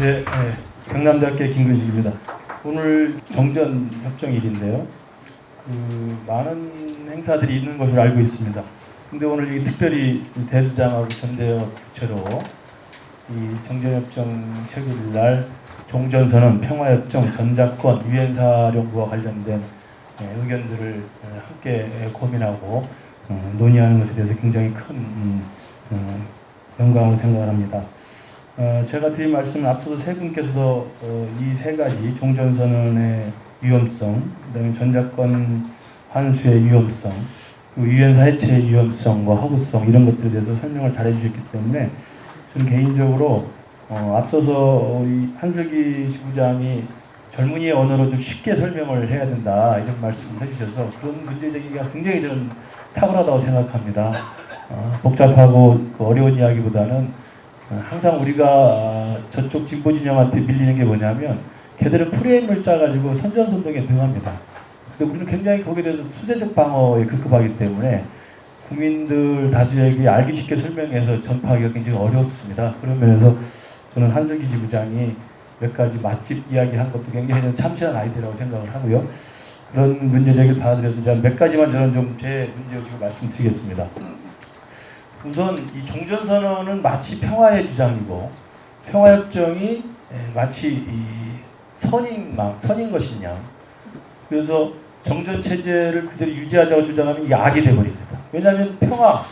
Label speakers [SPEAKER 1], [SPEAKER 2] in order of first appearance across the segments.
[SPEAKER 1] 네, 경남대학교 김근식입니다. 오늘 정전협정일인데요. 많은 행사들이 있는 것으로 알고 있습니다. 근데 오늘 특별히 대수장하고 전대협 주최로 이 정전협정 체결일 날 종전선언, 평화협정, 전작권, 유엔사령부와 관련된 의견들을 함께 고민하고 논의하는 것에 대해서 굉장히 큰 영광으로 생각을 합니다. 제가 드린 말씀은 앞서도 세 분께서 이 세 가지 종전선언의 위험성, 그다음에 전작권 환수의 위험성, 그리고 유엔사 해체의 위험성과 허구성 이런 것들에 대해서 설명을 잘 해주셨기 때문에 저는 개인적으로 앞서서 이 한슬기 지부장이 젊은이의 언어로 좀 쉽게 설명을 해야 된다 이런 말씀을 해주셔서 그런 문제제기가 굉장히 저는 탁월하다고 생각합니다. 복잡하고 어려운 이야기보다는 항상 우리가 저쪽 진보 진영한테 밀리는 게 뭐냐면 걔들은 프레임을 짜가지고 선전선동에 등합니다. 근데 우리는 굉장히 거기에 대해서 수재적 방어에 급급하기 때문에 국민들 다수에게 알기 쉽게 설명해서 전파하기가 굉장히 어렵습니다. 그런 면에서 저는 한슬기 지부장이 몇 가지 맛집 이야기한 것도 굉장히 참신한 아이디어라고 생각을 하고요. 그런 문제제기를 받아들여서 몇 가지만 저는 좀 제 문제의식을 말씀드리겠습니다. 우선 이 종전선언은 마치 평화의 주장이고 평화협정이 마치 이 선인 것이냐. 그래서 정전체제를 그대로 유지하자고 주장하면 이게 악이 되어버립니다. 왜냐하면 평화,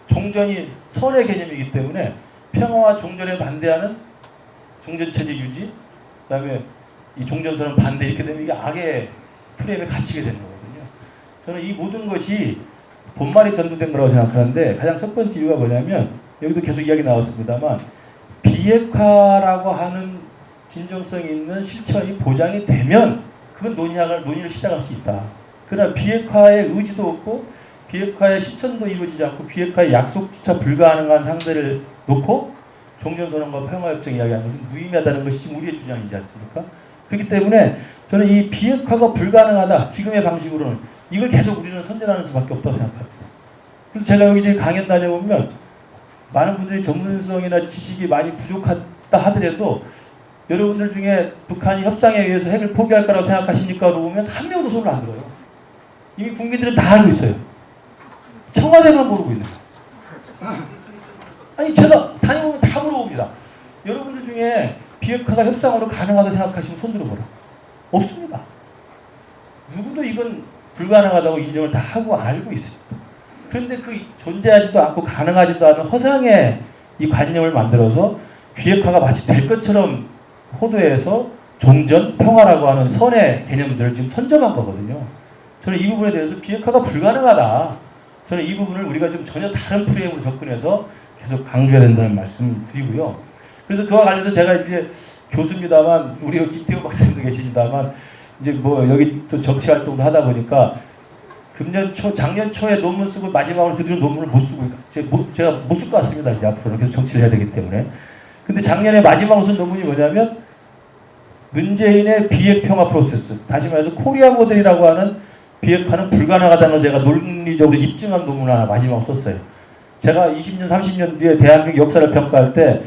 [SPEAKER 1] 종전이 선의 개념이기 때문에 평화와 종전에 반대하는 종전체제 유지, 그 다음에 이 종전선언 반대 이렇게 되면 이게 악의 프레임에 갇히게 되는 거거든요. 저는 이 모든 것이 본말이 전도된 거라고 생각하는데 가장 첫 번째 이유가 뭐냐면 여기도 계속 이야기 나왔습니다만 비핵화라고 하는 진정성 있는 실천이 보장이 되면 그건 논의를 시작할 수 있다. 그러나 비핵화의 의지도 없고 비핵화의 실천도 이루어지지 않고 비핵화의 약속조차 불가능한 상대를 놓고 종전선언과 평화협정 이야기하는 것은 무의미하다는 것이 우리의 주장이지 않습니까? 그렇기 때문에 저는 이 비핵화가 불가능하다. 지금의 방식으로는 이걸 계속 우리는 선전하는 수밖에 없다고 생각합니다. 그래서 제가 여기 지금 강연 다녀보면 많은 분들이 전문성이나 지식이 많이 부족하다 하더라도 여러분들 중에 북한이 협상에 의해서 핵을 포기할 거라고 생각하십니까? 물어보면 한 명도 손을 안 들어요. 이미 국민들은 다 알고 있어요. 청와대만 모르고 있는 거예요. 아니 제가 다녀보면 다 물어봅니다. 여러분들 중에 비핵화가 협상으로 가능하다고 생각하시면 손 들어보라. 없습니다. 누구도 이건 불가능하다고 인정을 다 하고 알고 있습니다. 그런데 그 존재하지도 않고 가능하지도 않은 허상의 이 관념을 만들어서 비핵화가 마치 될 것처럼 호도해서 종전, 평화라고 하는 선의 개념들을 지금 선점한 거거든요. 저는 이 부분에 대해서 비핵화가 불가능하다. 저는 이 부분을 우리가 좀 전혀 다른 프레임으로 접근해서 계속 강조해야 된다는 말씀을 드리고요. 그래서 그와 관련해서 제가 이제 교수입니다만, 우리 김태호 박사님도 계십니다만, 이제 뭐 여기 또 정치 활동도 하다 보니까 작년 초에 논문 쓰고 마지막으로 그대로 논문을 못 쓰고 제가 못 쓸 것 같습니다. 이제 앞으로는 계속 정치를 해야 되기 때문에. 근데 작년에 마지막으로 쓴 논문이 뭐냐면 문재인의 비핵 평화 프로세스. 다시 말해서 코리아 모델이라고 하는 비핵화는 불가능하다는 걸 제가 논리적으로 입증한 논문 하나 마지막으로 썼어요. 제가 20년, 30년 뒤에 대한민국 역사를 평가할 때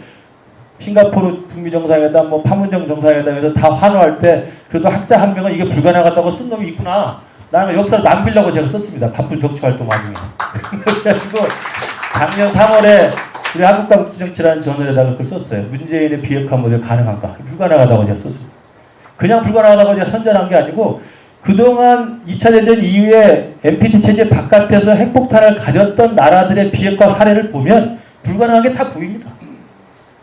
[SPEAKER 1] 싱가포르 북미 정상회담, 파문점 정상회담에서 다 환호할 때 그래도 학자 한 명은 이게 불가능하다고 쓴 놈이 있구나. 나는 역사를 남기려고 제가 썼습니다. 바쁜 정치 활동 와중에. 그래가지고 작년 3월에 우리 한국가국지정치라는 저널에다가 그걸 썼어요. 문재인의 비핵화 모델 가능한가? 불가능하다고 제가 썼습니다. 그냥 불가능하다고 제가 선전한 게 아니고 그동안 2차 대전 이후에 NPT 체제 바깥에서 핵폭탄을 가졌던 나라들의 비핵화 사례를 보면 불가능한 게 다 보입니다.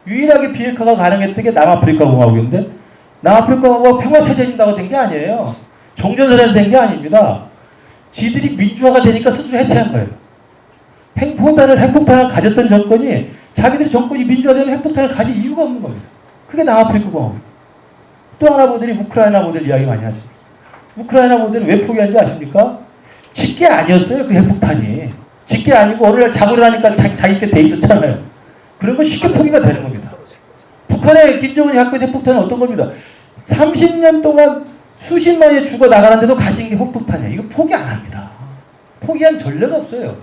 [SPEAKER 1] 유일하게 비핵화가 가능했던 게 남아프리카 공화국인데 남아프리카 공화국 평화체제인다고 된 게 아니에요. 종전선언에서 된 게 아닙니다. 지들이 민주화가 되니까 스스로 해체한 거예요. 핵폭탄을 가졌던 정권이 자기들 정권이 민주화되면 핵폭탄을 가질 이유가 없는 겁니다. 그게 남아프리카 공화국. 또 하나 모델이 우크라이나 모델 이야기 많이 하십니다. 우크라이나 모델은 왜 포기한지 아십니까? 짓게 아니었어요. 그 핵폭탄이. 짓게 아니고 어느 날 잡으려니까 자기께 돼 있었잖아요. 그런 건 쉽게 포기가 되는 겁니다. 북한의 김정은이 갖고 있는 핵폭탄은 어떤 겁니다. 30년 동안 수십만이 죽어나가는데도 가진 게 핵폭탄이에요. 이거 포기 안 합니다. 포기한 전례가 없어요.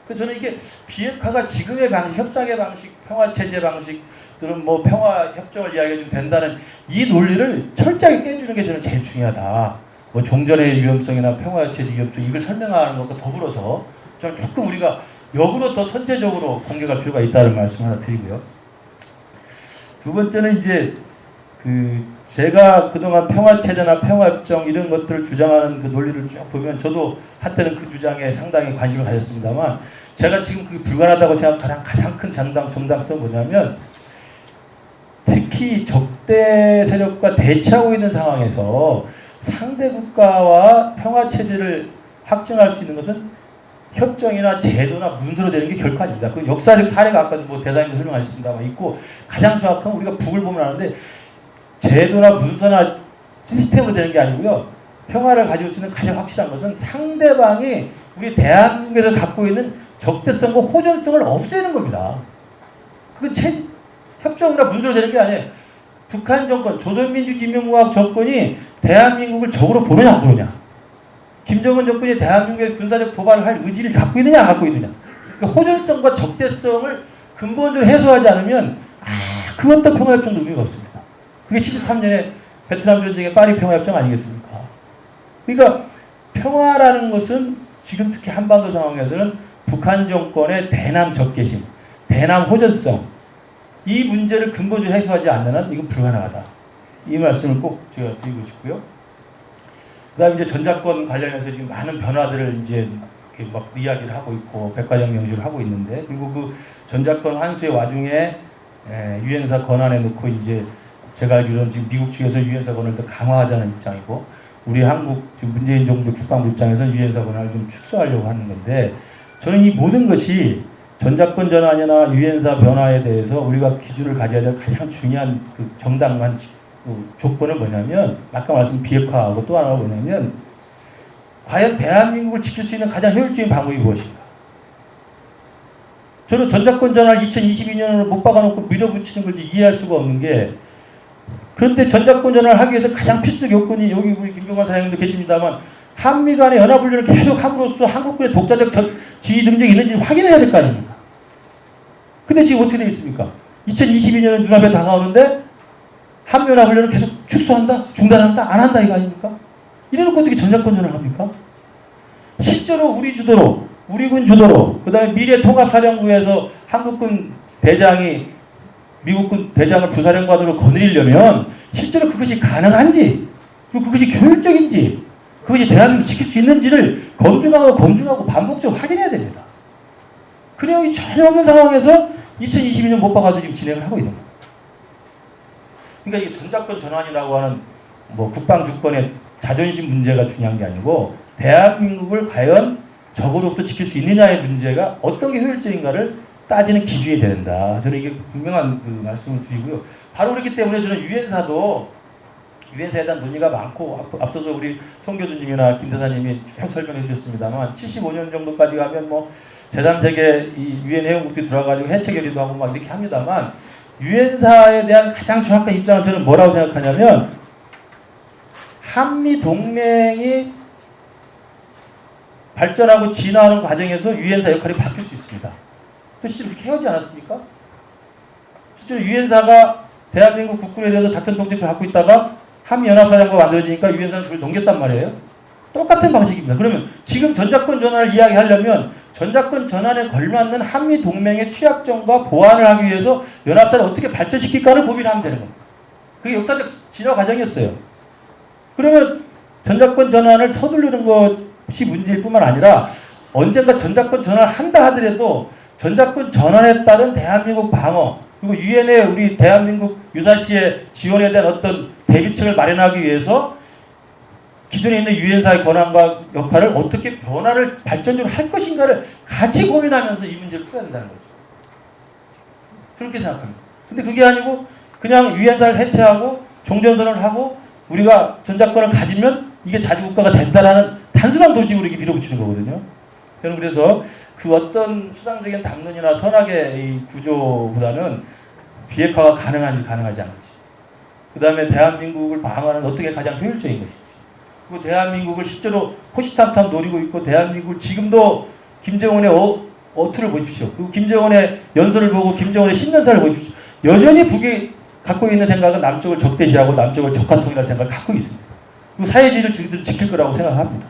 [SPEAKER 1] 그래서 저는 이게 비핵화가 지금의 방식, 협상의 방식, 평화체제 방식, 민족들은 뭐 평화 협정을 이야기해도 된다는 이 논리를 철저하게 깨주는 게 저는 제일 중요하다. 뭐 종전의 위험성이나 평화체의 위험성 이걸 설명하는 것과 더불어서 저는 조금 우리가 역으로 더 선제적으로 공격할 필요가 있다는 말씀 하나 드리고요. 두 번째는 이제 제가 그동안 평화체제나 평화협정 이런 것들을 주장하는 그 논리를 쭉 보면 저도 한때는 그 주장에 상당히 관심을 가졌습니다만 제가 지금 그게 불가능하다고 생각하는 가장 큰 정당성은 뭐냐면 특히 적대 세력과 대치하고 있는 상황에서 상대 국가와 평화체제를 확정할 수 있는 것은 협정이나 제도나 문서로 되는 게 결코 아닙니다. 그 역사적 사례가 아까도 뭐 대사님도 설명하셨습니다만 있고 가장 정확한 우리가 북을 보면 아는데 제도나 문서나 시스템으로 되는 게 아니고요. 평화를 가지고 수 있는 가장 확실한 것은 상대방이 우리 대한민국에서 갖고 있는 적대성과 호전성을 없애는 겁니다. 그건 협정이나 문서로 되는 게 아니에요. 북한 정권, 조선민주인민공화국 정권이 대한민국을 적으로 보느냐 안 보느냐. 김정은 정권이 대한민국의 군사적 도발을 할 의지를 갖고 있느냐 안 갖고 있느냐. 그러니까 호전성과 적대성을 근본적으로 해소하지 않으면 그 어떤 평화협정도 의미가 없습니다. 그게 73년에 베트남 전쟁의 파리 평화협정 아니겠습니까? 그러니까 평화라는 것은 지금 특히 한반도 상황에서는 북한 정권의 대남 적개심, 대남 호전성 이 문제를 근본적으로 해소하지 않는 한 이건 불가능하다. 이 말씀을 꼭 제가 드리고 싶고요. 그다음에 이제 전작권 관련해서 지금 많은 변화들을 이제 막 이야기를 하고 있고 백과장 명시를 하고 있는데 그리고 그 전작권 환수의 와중에 유엔사 권한에 놓고 이제 제가 알기로는 지금 미국 측에서 유엔사 권한을 더 강화하자는 입장이고 우리 한국 지금 문재인 정부 국방부 입장에서 유엔사 권한을 좀 축소하려고 하는 건데 저는 이 모든 것이 전작권 전환이나 유엔사 변화에 대해서 우리가 기준을 가져야 될 가장 중요한 그 정당한 조건은 뭐냐면 아까 말씀 비핵화하고 또 하나가 뭐냐면 과연 대한민국을 지킬 수 있는 가장 효율적인 방법이 무엇인가? 저는 전작권 전환을 2022년으로 못 박아놓고 밀어붙이는 걸 이해할 수가 없는 게 그런데 전작권 전환을 하기 위해서 가장 필수 요건이 여기 우리 김병관 사장님도 계십니다만 한미 간의 연합훈련을 계속 함으로써 한국군의 독자적 지휘 능력이 있는지 확인해야 될 거 아닙니까? 근데 지금 어떻게 되어 있습니까? 2022년은 눈앞에 다가오는데 한미연합훈련을 계속 축소한다? 중단한다? 안 한다 이거 아닙니까? 이래놓고 어떻게 전작권 전환을 합니까? 실제로 우리 주도로 우리 군 주도로 그 다음에 미래통합사령부에서 한국군 대장이 미국군 대장을 부사령관으로 거느리려면 실제로 그것이 가능한지 그리고 그것이 효율적인지 그것이 대한민국을 지킬 수 있는지를 검증하고 반복적으로 확인해야 됩니다. 그 내용이 전혀 없는 상황에서 2022년 못 박아서 지금 진행을 하고 있는 거예요. 그러니까 이게 전작권 전환이라고 하는 뭐 국방 주권의 자존심 문제가 중요한 게 아니고 대한민국을 과연 적으로부터 지킬 수 있느냐의 문제가 어떤 게 효율적인가를 따지는 기준이 된다. 저는 이게 분명한 그 말씀을 드리고요. 바로 그렇기 때문에 저는 유엔사에 대한 논의가 많고 앞서서 우리 송 교수님이나 김 대사님이 쭉 설명해 주셨습니다만 75년 정도까지 가면 뭐 제3세계 이 유엔 회원국들이 들어가지고 해체 결의도 하고 막 이렇게 합니다만 유엔사에 대한 가장 정확한 입장은 저는 뭐라고 생각하냐면 한미 동맹이 발전하고 진화하는 과정에서 유엔사 역할이 바뀔 수 있습니다. 또 실제로 그렇게 해오지 않았습니까? 실제로 유엔사가 대한민국 국군에 대해서 작전 통제권을 갖고 있다가 한미연합사령부가 만들어지니까 유엔사는 그걸 넘겼단 말이에요. 똑같은 방식입니다. 그러면 지금 전작권 전환을 이야기하려면 전작권 전환에 걸맞는 한미 동맹의 취약점과 보완을 하기 위해서 연합사를 어떻게 발전시킬까를 고민하면 되는 겁니다. 그게 역사적 진화 과정이었어요. 그러면 전작권 전환을 서두르는 것이 문제일 뿐만 아니라 언젠가 전작권 전환을 한다 하더라도 전작권 전환에 따른 대한민국 방어 그리고 유엔에 우리 대한민국 유사시의 지원에 대한 어떤 대비책을 마련하기 위해서 기존에 있는 유엔사의 권한과 역할을 어떻게 변화를 발전적으로 할 것인가를 같이 고민하면서 이 문제를 풀어야 된다는 거죠. 그렇게 생각합니다. 근데 그게 아니고 그냥 유엔사를 해체하고 종전선언을 하고 우리가 전작권을 가지면 이게 자주국가가 된다라는 단순한 도식으로 이렇게 밀어붙이는 거거든요. 저는 그래서 그 어떤 수상적인 담론이나 선악의 이 구조보다는 비핵화가 가능한지 가능하지 않은지 그 다음에 대한민국을 방어하는 어떻게 가장 효율적인 것인지 그리고 대한민국을 실제로 호시탐탐 노리고 있고 대한민국을 지금도 김정은의 어투를 보십시오. 그리고 김정은의 연설을 보고 김정은의 신년사를 보십시오. 여전히 북이 갖고 있는 생각은 남쪽을 적대시하고 남쪽을 적화통일할 생각을 갖고 있습니다. 그리고 사회주의를 지킬 거라고 생각합니다.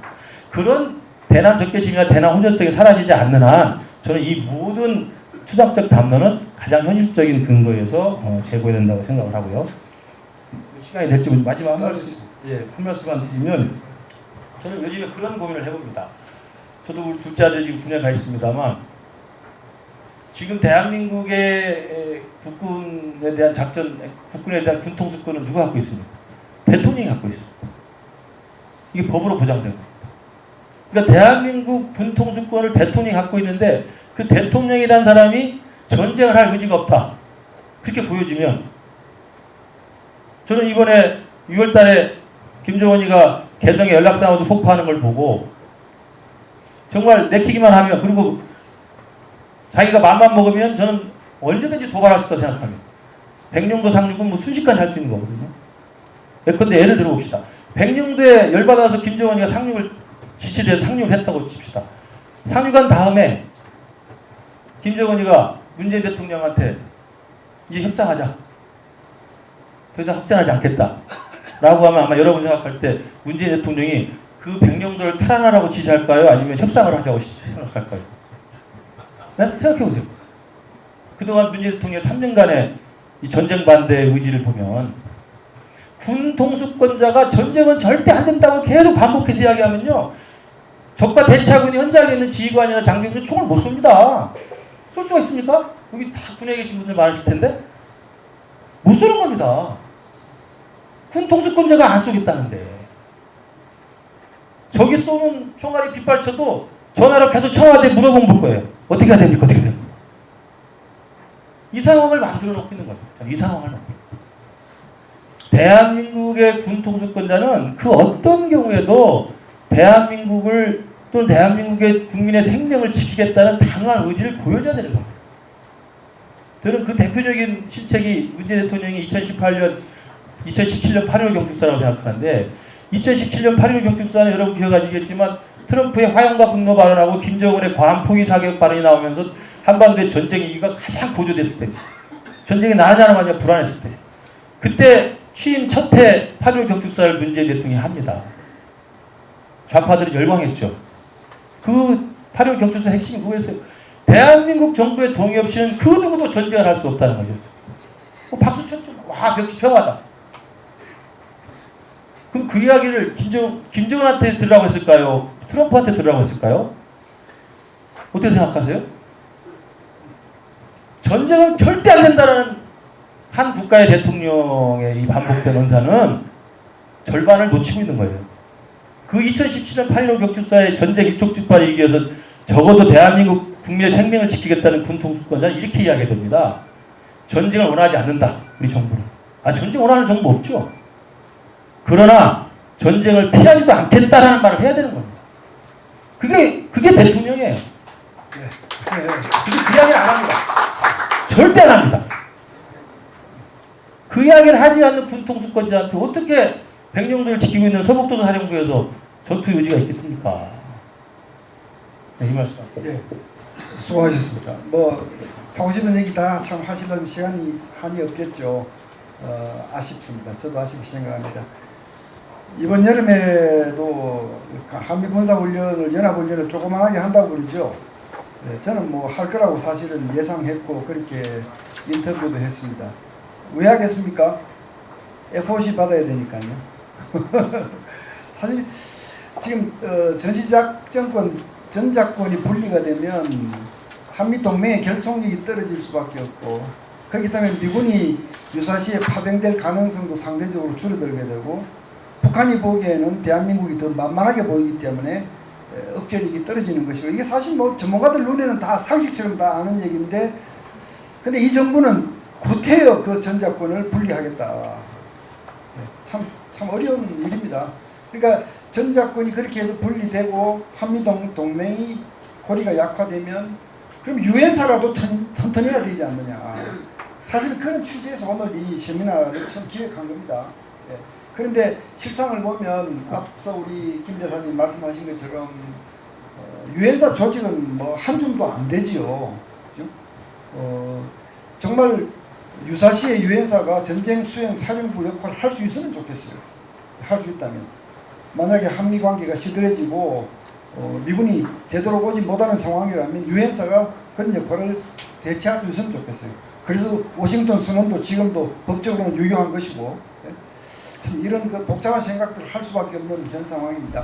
[SPEAKER 1] 그런 대남 적대심이나 대남 혼전성이 사라지지 않는 한 저는 이 모든 추상적 담론은 가장 현실적인 근거에서 제고해야 된다고 생각을 하고요. 시간이 될지 마지막 한 말씀만 드리면 저는 요즘에 그런 고민을 해봅니다. 저도 우리 둘째 아들이 지금 군에 가 있습니다만 지금 대한민국의 국군에 대한 작전, 국군에 대한 군통수권은 누가 갖고 있습니까? 대통령이 갖고 있습니다. 이게 법으로 보장된 겁니다. 그러니까 대한민국 군통수권을 대통령이 갖고 있는데 그 대통령이라는 사람이 전쟁을 할 의지가 없다. 그렇게 보여지면 저는 이번에 6월 달에 김정은이가 개성에 연락사무소 폭파하는 걸 보고 정말 내키기만 하면 그리고 자기가 마음만 먹으면 저는 언제든지 도발할 수 있다고 생각합니다. 백령도 상륙은 뭐 순식간에 할 수 있는 거거든요. 예컨대 예를 들어봅시다. 백령도에 열받아서 김정은이가 상륙을 지시돼서 상륙을 했다고 칩시다. 상륙한 다음에 김정은이가 문재인 대통령한테 이제 협상하자. 더 이상 확전하지 않겠다. 라고 하면 아마 여러분 생각할 때 문재인 대통령이 그 백령도를 탈환하라고 지시할까요? 아니면 협상을 하자고 생각할까요? 네? 생각해보세요. 그동안 문재인 대통령의 3년간의 이 전쟁 반대의 의지를 보면 군 통수권자가 전쟁은 절대 안 된다고 계속 반복해서 이야기하면요. 적과 대치하고 있는 현장에 있는 지휘관이나 장병들은 총을 못 쏩니다. 쏠 수가 있습니까? 여기 다 군에 계신 분들 많으실 텐데 못 쏘는 겁니다. 군 통수권자가 안 쏘겠다는데 저기 쏘는 총알이 빗발쳐도 전화로 계속 청와대에 물어보면 볼 거예요. 어떻게 해야 됩니까? 어떻게 해야 됩니까? 이 상황을 만들어 놓고 있는 겁니다. 이 상황을 대한민국의 군 통수권자는 그 어떤 경우에도 대한민국을 또는 대한민국의 국민의 생명을 지키겠다는 강한 의지를 보여줘야 되는 겁니다. 저는 그 대표적인 실책이 문재인 대통령이 2017년 8.15 경축사라고 생각하는데 2017년 8.15 경축사는 여러분 기억하시겠지만 트럼프의 화염과 분노 발언하고 김정은의 과한 포기 사격 발언이 나오면서 한반도의 전쟁 위기가 가장 고조됐을 때 전쟁이 나자마자 불안했을 때 그때 취임 첫 해 8.15 경축사를 문재인 대통령이 합니다. 좌파들이 열광했죠. 그 8.15 경축사 핵심이 그거였어요. 대한민국 정부의 동의 없이는 그 누구도 전쟁을 할 수 없다는 것이었어요. 박수 쳤죠. 와, 역시 평화다. 그럼 그 이야기를 김정은한테 들으라고 했을까요? 트럼프한테 들으라고 했을까요? 어떻게 생각하세요? 전쟁은 절대 안 된다는 한 국가의 대통령의 이 반복된 언사는 절반을 놓치고 있는 거예요. 그 2017년 8.15 격추사의 전쟁 일촉즉발에 이겨서 적어도 대한민국 국민의 생명을 지키겠다는 군통수권자는 이렇게 이야기됩니다. 전쟁을 원하지 않는다. 우리 정부는. 전쟁 원하는 정부 없죠. 그러나 전쟁을 피하지도 않겠다라는 말을 해야 되는 겁니다. 그게 대통령이에요. 그 이야기를 안 합니다. 절대 안 합니다. 그 이야기를 하지 않는 군통수권자한테 어떻게 백령도를 지키고 있는 서북도서 사령부에서 전투 의지가 있겠습니까? 네, 이 말씀.
[SPEAKER 2] 네, 수고하셨습니다. 하고 싶은 얘기 다 참 하시려면 시간이 한이 없겠죠. 아쉽습니다. 저도 아쉽게 생각합니다. 이번 여름에도 한미군사훈련을 연합훈련을 조그만하게 한다고 그러죠. 네, 저는 할 거라고 사실은 예상했고 그렇게 인터뷰도 했습니다. 왜 하겠습니까? FOC 받아야 되니까요. 사실 지금 전작권이 분리가 되면 한미동맹의 결속력이 떨어질 수밖에 없고 그렇기 때문에 미군이 유사시에 파병될 가능성도 상대적으로 줄어들게 되고 북한이 보기에는 대한민국이 더 만만하게 보이기 때문에 억제력이 떨어지는 것이고 이게 사실 전문가들 눈에는 다 상식처럼 다 아는 얘기인데 근데 이 정부는 구태여 그 전작권을 분리하겠다. 참 어려운 일입니다. 그러니까 전작권이 그렇게 해서 분리되고 한미동맹이 고리가 약화되면 그럼 유엔사라도 튼튼해야 되지 않느냐. 사실 그런 취지에서 오늘 이 세미나를 처음 기획한 겁니다. 예. 그런데 실상을 보면 앞서 우리 김 대사님 말씀하신 것처럼 유엔사 조직은 한 줌도 안 되지요. 정말 유사시의 유엔사가 전쟁 수행 사령부 역할을 할 수 있으면 좋겠어요. 할 수 있다면. 만약에 한미 관계가 시들해지고 미군이 제대로 오지 못하는 상황이라면 유엔사가 그런 역할을 대체할 수 있으면 좋겠어요. 그래서 워싱턴 선언도 지금도 법적으로는 유효한 것이고 참 이런 그 복잡한 생각들을 할 수밖에 없는 현 상황입니다.